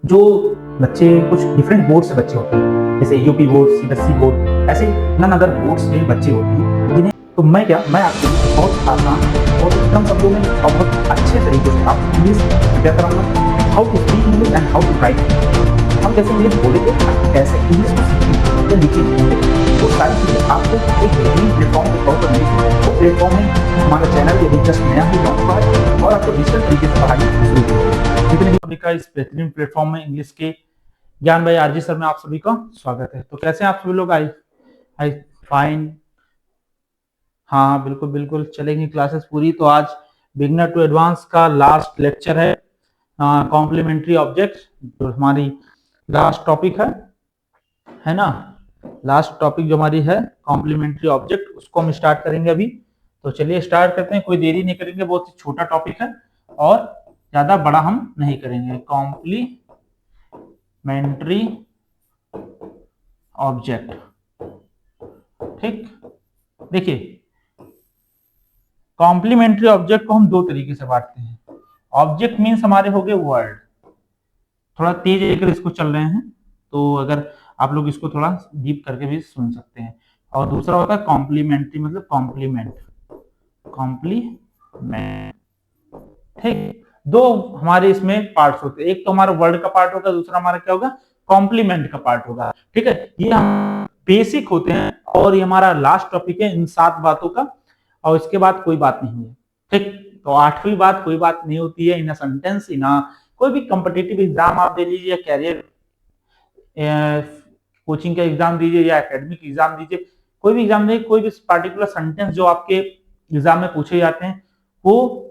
जो बच्चे कुछ डिफरेंट बोर्ड से बच्चे होते हैं, जैसे यूपी बोर्ड, सीबीएसई बोर्ड, ऐसे नन अदर बोर्ड से बच्चे होते हैं जिन्हें तो मैं आपको बहुत आसान और कम शब्दों में और बहुत अच्छे तरीके से आप इंग्लिश क्या कराऊंगा, how to speak English and how to write. हम कैसे इंग्लिश बोलेंगे, कैसे इंग्लिश को सीखेंगे या लिखेंगे, वो सारी चीजें आपको एक बेहतरीन प्लेटफॉर्म के तौर पर मिलेगी। वो प्लेटफॉर्म है हमारा चैनल, यदि जस्ट नया ही लॉन्च हुआ है और आपको डिजिटल तरीके से पढ़ाई शुरू की है। जितने भी अभी का इस बेहतरीन प्लेटफॉर्म में इंग्लिश के ज्ञान भाई आरजी सर में आप सभी का स्वागत है। तो कैसे हैं आप सभी लोग? आई आई फाइन। हाँ बिल्कुल बिल्कुल, चलेंगी क्लासेस पूरी। तो आज बिगनर टू एडवांस का लास्ट लेक्चर है, कॉम्प्लीमेंट्री ऑब्जेक्ट, जो हमारी लास्ट टॉपिक है ना। लास्ट टॉपिक जो हमारी है कॉम्प्लीमेंट्री ऑब्जेक्ट, उसको हम स्टार्ट करेंगे अभी। तो चलिए स्टार्ट करते हैं, कोई देरी नहीं करेंगे, बहुत ही छोटा टॉपिक है और ज्यादा बड़ा हम नहीं करेंगे। कॉम्प्लीमेंट्री ऑब्जेक्ट, ठीक। देखिए, कॉम्प्लीमेंट्री ऑब्जेक्ट को हम दो तरीके से बांटते हैं। ऑब्जेक्ट मीन्स हमारे हो गए वर्ड, थोड़ा तेज लेकर इसको चल रहे हैं, तो अगर आप लोग इसको थोड़ा डीप करके भी सुन सकते हैं। और दूसरा होता है कॉम्प्लीमेंट्री, मतलब कॉम्प्लीमेंट, कॉम्प्लीमेंट, ठीक। दो हमारे इसमें पार्ट्स होते हैं, एक तो हमारा वर्ड का पार्ट होगा, दूसरा हमारा क्या होगा, कॉम्प्लीमेंट का पार्ट होगा, ठीक है। ये हम बेसिक होते हैं और ये हमारा लास्ट टॉपिक है इन 7 बातों का, और इसके बाद कोई बात नहीं है, ठीक। तो 8वीं बात कोई बात नहीं होती है इन अ सेंटेंस, इन कोई भी कॉम्पिटिटिव एग्जाम आप दे लीजिए, कैरियर कोचिंग का एग्जाम दीजिए या एकेडमिक एग्जाम दीजिए, कोई भी एग्जाम दीजिए, कोई भी पर्टिकुलर सेंटेंस जो आपके एग्जाम में पूछे जाते हैं, वो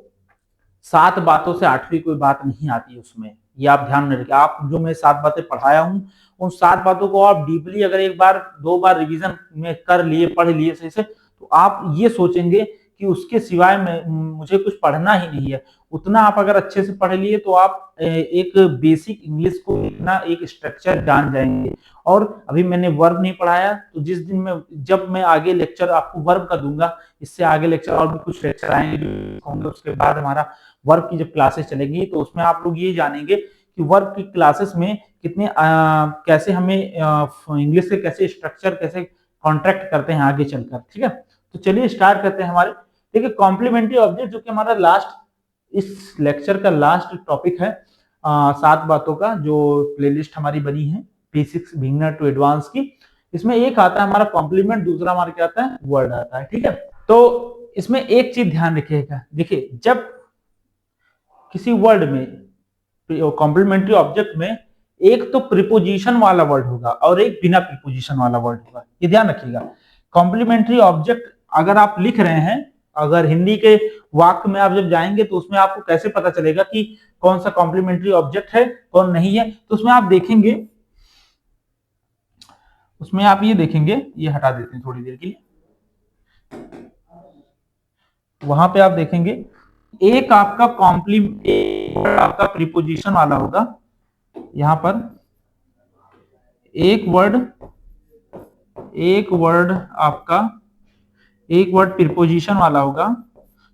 7 बातों से 8वीं कोई बात नहीं आती है उसमें। ये आप ध्यान में रखिए। आप जो मैं 7 बातें पढ़ाया हूँ, उन 7 बातों को आप डीपली अगर एक बार 2 बार रिवीजन में कर लिए, पढ़ लिए सही से, तो आप ये सोचेंगे कि उसके सिवाय में मुझे कुछ पढ़ना ही नहीं है। उतना आप अगर अच्छे से पढ़ लिए तो आप एक बेसिक इंग्लिश को इतना एक स्ट्रक्चर जान जाएंगे। और अभी मैंने वर्ब नहीं पढ़ाया, तो जिस दिन में जब मैं आगे लेक्चर आपको वर्ब का दूंगा, इससे आगे लेक्चर और भी कुछ लेक्चर आएंगे, उसके बाद हमारा वर्ब की जब क्लासेस चलेंगी, तो उसमें आप लोग ये जानेंगे कि वर्ब की क्लासेस में कितने कैसे हमें इंग्लिश से कैसे स्ट्रक्चर, कैसे कॉन्ट्रैक्ट करते हैं आगे चलकर, ठीक है। तो चलिए स्टार्ट करते हैं हमारे। देखिए, कॉम्प्लीमेंट्री ऑब्जेक्ट जो कि हमारा लास्ट, इस लेक्चर का लास्ट टॉपिक है, 7 बातों का जो प्लेलिस्ट हमारी बनी है बेसिक्स बिगिनर टू एडवांस की। इसमें एक आता है हमारा कॉम्प्लीमेंट, दूसरा हमारा क्या आता है, वर्ड आता है, ठीक है। तो इसमें एक चीज ध्यान रखिएगा, देखिए जब किसी वर्ड में कॉम्प्लीमेंट्री ऑब्जेक्ट में एक तो प्रीपोजिशन वाला वर्ड होगा और एक बिना प्रीपोजिशन वाला वर्ड होगा, ये ध्यान रखिएगा। कॉम्प्लीमेंट्री ऑब्जेक्ट अगर आप लिख रहे हैं, अगर हिंदी के वाक्य में आप जब जाएंगे तो उसमें आपको कैसे पता चलेगा कि कौन सा कॉम्प्लीमेंट्री ऑब्जेक्ट है कौन नहीं है, तो उसमें आप देखेंगे, उसमें आप ये देखेंगे, ये हटा देते हैं थोड़ी देर के लिए, वहां पे आप देखेंगे एक आपका कॉम्प्लीमेंट आपका प्रीपोजिशन वाला होगा, यहां पर एक वर्ड आपका, एक वर्ड प्रीपोजिशन वाला होगा।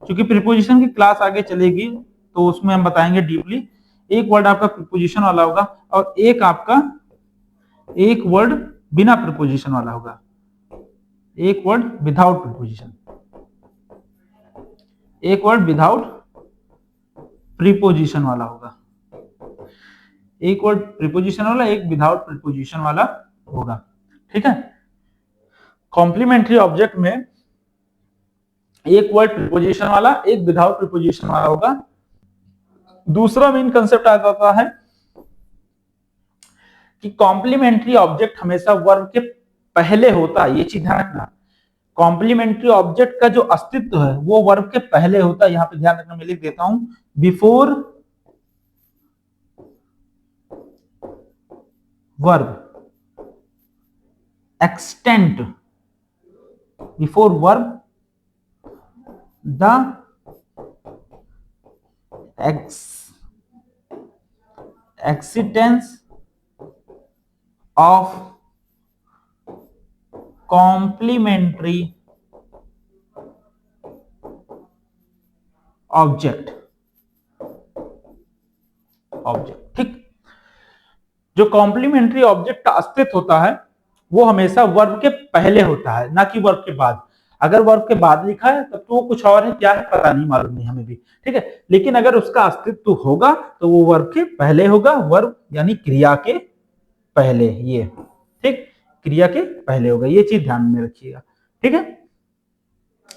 क्योंकि प्रीपोजिशन की क्लास आगे चलेगी तो उसमें हम बताएंगे डीपली। एक वर्ड आपका प्रीपोजिशन वाला होगा और एक वर्ड बिना प्रीपोजिशन वाला होगा, एक वर्ड विदाउट प्रीपोजिशन, एक वर्ड विदाउट प्रीपोजिशन वाला होगा, एक वर्ड प्रीपोजिशन वाला, एक विदाउट प्रीपोजिशन वाला होगा, ठीक है। कॉम्प्लीमेंट्री ऑब्जेक्ट में एक वर्ड प्रीपोजिशन वाला, एक विदाउट प्रीपोजिशन वाला होगा। दूसरा मेन कंसेप्ट आ जाता है कि कॉम्प्लीमेंट्री ऑब्जेक्ट हमेशा वर्ब के पहले होता है, ये चीज ध्यान रखना। कॉम्प्लीमेंट्री ऑब्जेक्ट का जो अस्तित्व है वो वर्ब के पहले होता है, यहां पे ध्यान रखना, मैं लिख देता हूं, before verb extent, before verb the existence of complementary object, ठीक। जो कॉम्प्लीमेंट्री ऑब्जेक्ट का अस्तित्व होता है वो हमेशा वर्ब के पहले होता है, ना कि वर्ब के बाद। अगर वर्ब के बाद लिखा है तब तो वो कुछ और है, क्या है पता नहीं, मालूम नहीं हमें भी, ठीक है। लेकिन अगर उसका अस्तित्व होगा तो वो वर्ब के पहले होगा, वर्ब यानी क्रिया के पहले, ये ठीक, क्रिया के पहले होगा, ये चीज ध्यान में रखिएगा, ठीक है।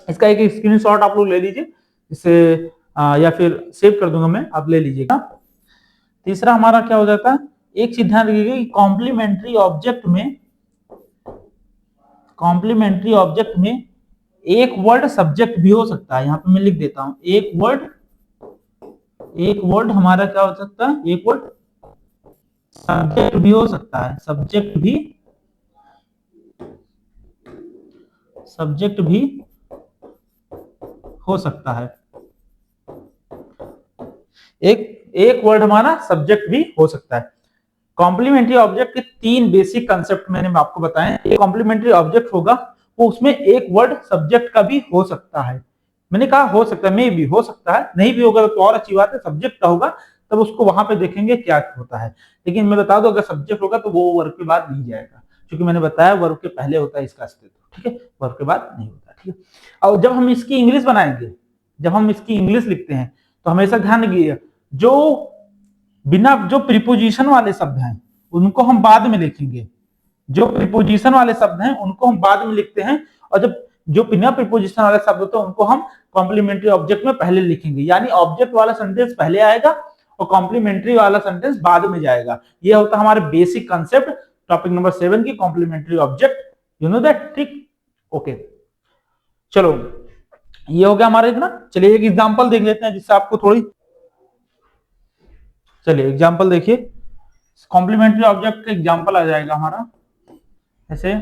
इसका एक स्क्रीनशॉट आप लोग ले लीजिए, इसे या फिर सेव कर दूंगा मैं, आप ले लीजिएगा। तीसरा हमारा क्या हो जाता है, एक चीज ध्यान रखिएगा कि कॉम्प्लीमेंट्री ऑब्जेक्ट में एक वर्ड सब्जेक्ट भी हो सकता है। यहां पे मैं लिख देता हूं, एक वर्ड हमारा क्या हो सकता है, एक वर्ड सब्जेक्ट भी हो सकता है, सब्जेक्ट भी हो सकता है। एक वर्ड हमारा सब्जेक्ट भी हो सकता है। कॉम्प्लीमेंट्री ऑब्जेक्ट के तीन बेसिक कंसेप्ट मैंने आपको बताए। एक कॉम्प्लीमेंट्री ऑब्जेक्ट होगा वो उसमें एक वर्ड सब्जेक्ट का भी हो सकता है। मैंने कहा हो सकता है, मे भी हो सकता है, नहीं भी होगा तो और अच्छी बात है, सब्जेक्ट का होगा तब उसको वहां पे देखेंगे क्या होता है। लेकिन मैं बता दूं अगर सब्जेक्ट होगा तो वो वर्ब के बाद नहीं जाएगा, क्योंकि मैंने बताया वर्ब के पहले होता है इसका अस्तित्व, ठीक है, वर्ब के बाद नहीं होता, ठीक है। और जब हम इसकी इंग्लिश बनाएंगे, जब हम इसकी इंग्लिश लिखते हैं तो हमेशा ध्यान रखिएगा जो प्रीपोजिशन वाले शब्द हैं उनको हम बाद में लिखेंगे, जो प्रीपोजिशन वाले शब्द हैं उनको हम बाद में लिखते हैं, और जब जो बिना प्रीपोजिशन वाले शब्द होते हैं उनको हम कॉम्प्लीमेंट्री ऑब्जेक्ट में पहले लिखेंगे, यानी ऑब्जेक्ट वाला सेंटेंस पहले आएगा और कॉम्प्लीमेंट्री वाला सेंटेंस बाद में जाएगा। ये होता है हमारे बेसिक कंसेप्ट टॉपिक नंबर 7 की complementary object, you know that, ठीक, ओके। चलो ये हो गया हमारा इतना। चलिए एक एग्जांपल देख लेते हैं जिससे आपको थोड़ी, चलिए एग्जांपल देखिए, कॉम्प्लीमेंट्री ऑब्जेक्ट का एग्जांपल आ जाएगा हमारा ऐसे,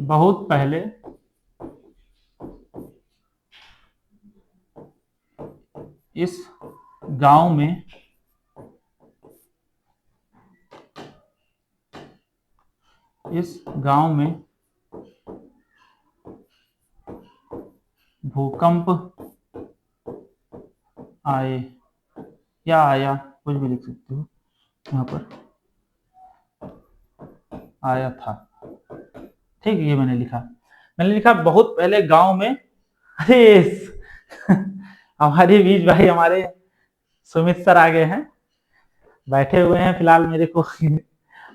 बहुत पहले इस गांव में भूकंप आए, या आया, कुछ भी लिख सकते हो, यहाँ पर आया था, ठीक, ये मैंने लिखा बहुत पहले गांव में। अरे हमारे बीच भाई हमारे सुमित सर आ गए हैं, बैठे हुए हैं फिलहाल मेरे को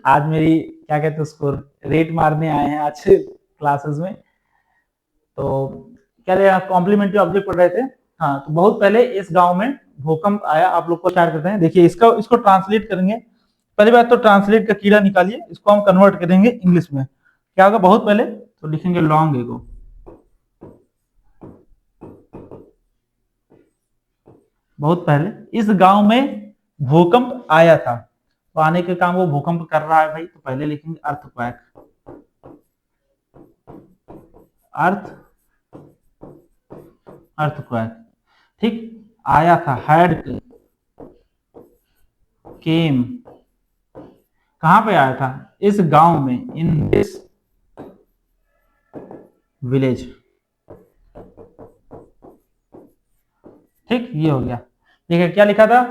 आज मेरी क्या कहते हैं उसको रेट मारने आए हैं आज क्लासेस में। तो क्या रहे, कॉम्प्लीमेंट्री ऑब्जेक्ट पढ़ रहे थे। हाँ, तो बहुत पहले इस गांव में भूकंप आया, आप लोग को स्टार्ट करते हैं। देखिए इसको ट्रांसलेट करेंगे। पहली बात तो ट्रांसलेट का कीड़ा निकालिए, इसको हम कन्वर्ट करेंगे इंग्लिश में। क्या होगा बहुत पहले, तो लिखेंगे लॉन्ग एगो, बहुत पहले इस गांव में भूकंप आया था। तो आने के काम वो भूकंप कर रहा है भाई, तो पहले लिखेंगे अर्थक्वेक, अर्थक्वेक, ठीक। आया था, हैड केम, कहां पे आया था, इस गांव में, इन दिस विलेज, ठीक, ये हो गया। देखिए क्या लिखा था,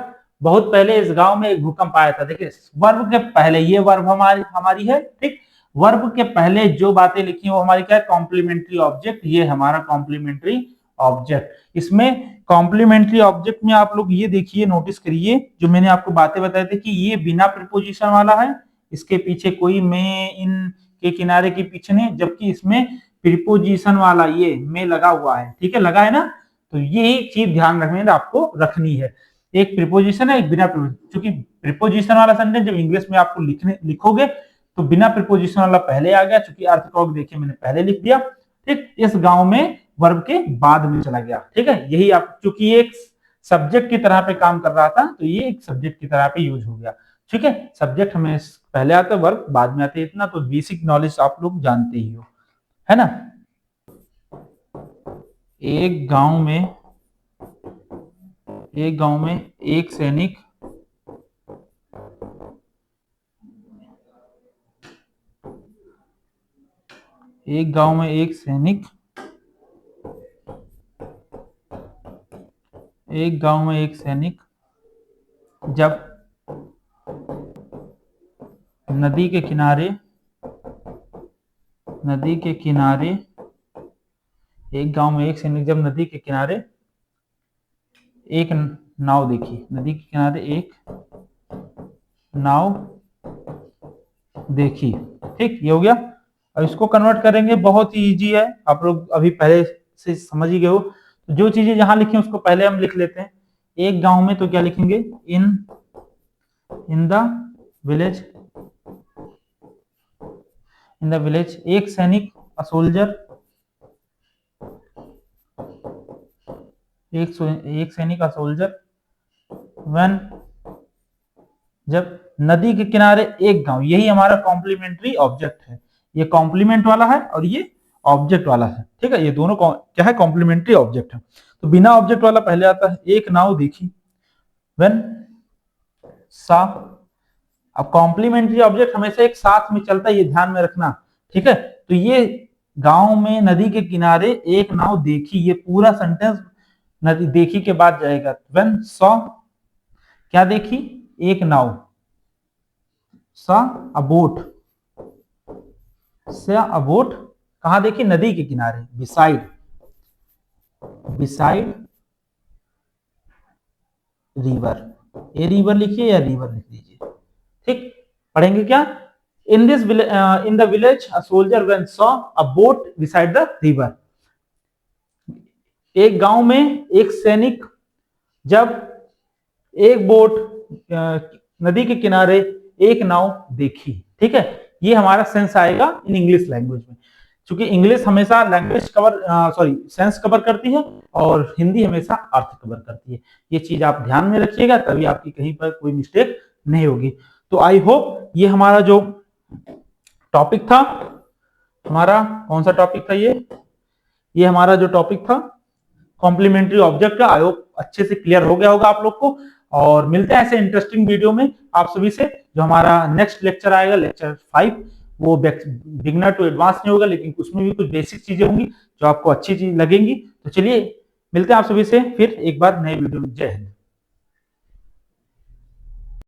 बहुत पहले इस गांव में एक भूकंप आया था। देखिए वर्ब के पहले, ये वर्ब हमारी है, ठीक, वर्ब के पहले जो बातें लिखी वो हमारी क्या है, कॉम्प्लीमेंट्री ऑब्जेक्ट, ये हमारा कॉम्प्लीमेंट्री ऑब्जेक्ट। इसमें कॉम्प्लीमेंट्री ऑब्जेक्ट में आप लोग ये देखिए, नोटिस करिए, जो मैंने आपको बातें बताई थी कि ये बिना प्रीपोजिशन वाला है, इसके पीछे कोई में, इन के किनारे के पीछे नहीं, जबकि इसमें प्रीपोजिशन वाला ये में लगा हुआ है, ठीक है, लगा है ना। तो ये चीज ध्यान रखने आपको रखनी है, एक प्रीपोजिशन है एक बिना प्रीपोजिशन, क्योंकि प्रीपोजिशन वाला सेंटेंस जब इंग्लिश में आपको लिखोगे तो बिना प्रीपोजिशन वाला पहले आ गया, चूंकि अर्थक्वेक देखिए मैंने पहले लिख दिया, ठीक, इस गांव में वर्ब के बाद में चला गया, ठीक है। यही आप, चूंकि ये एक सब्जेक्ट की तरह पे काम कर रहा था तो ये एक सब्जेक्ट की तरह पे यूज हो गया, ठीक है। सब्जेक्ट हमें पहले आता है, वर्ब बाद में आते हैं, इतना तो बेसिक नॉलेज आप लोग जानते ही हो, है ना। एक गांव में एक सैनिक एक गांव में एक सैनिक जब नदी के किनारे एक गांव में एक सैनिक जब नदी के किनारे एक नाव देखी, नदी के किनारे एक नाव देखी। ठीक, ये हो गया। अब इसको कन्वर्ट करेंगे, बहुत ही इजी है, आप लोग अभी पहले से समझ ही गए हो। तो जो चीजें जहां लिखी उसको पहले हम लिख लेते हैं। एक गांव में तो क्या लिखेंगे, इन द विलेज एक सैनिक, अ सोल्जर, एक सैनिक, अ सोल्जर, व्हेन जब नदी के किनारे एक गांव, यही हमारा कॉम्प्लीमेंट्री ऑब्जेक्ट है। ये कॉम्प्लीमेंट वाला है और ये ऑब्जेक्ट वाला है। ठीक है, ये दोनों क्या है, कॉम्प्लीमेंट्री ऑब्जेक्ट है। तो बिना ऑब्जेक्ट वाला पहले आता है, एक नाव देखी, व्हेन सा। अब कॉम्प्लीमेंट्री ऑब्जेक्ट हमेशा एक साथ में चलता है, ये ध्यान में रखना। ठीक है, तो ये गांव में नदी के किनारे एक नाव देखी, ये पूरा सेंटेंस नदी देखी के बाद जाएगा। व्हेन सॉ, क्या देखी, एक नाव, सा अ बोट, सा अ बोट कहां देखी, नदी के किनारे, बिसाइड रिवर, ये रिवर लिखिए या रिवर लिख दीजिए। ठीक, पढ़ेंगे क्या, in the village a soldier when saw a boat beside the river. एक गांव में एक सैनिक जब एक बोट नदी के किनारे एक नाव देखी। ठीक है, ये हमारा सेंस आएगा इन इंग्लिश लैंग्वेज में, क्योंकि इंग्लिश हमेशा लैंग्वेज सेंस कवर करती है और हिंदी हमेशा अर्थ कवर करती है। ये चीज आप ध्यान में रखिएगा, तभी आपकी कहीं पर कोई मिस्टेक नहीं होगी। तो आई होप ये हमारा जो टॉपिक था, हमारा कौन सा टॉपिक था, ये हमारा जो टॉपिक था कॉम्प्लीमेंट्री ऑब्जेक्ट का, आई होप अच्छे से क्लियर हो गया होगा आप लोग को। और मिलते हैं ऐसे इंटरेस्टिंग वीडियो में आप सभी से। जो हमारा नेक्स्ट लेक्चर आएगा, लेक्चर 5, वो बिगनर टू एडवांस नहीं होगा, लेकिन उसमें भी कुछ बेसिक चीजें होंगी जो आपको अच्छी चीज लगेंगी। तो चलिए मिलते हैं आप सभी से फिर एक बार नए वीडियो में। जय हिंद।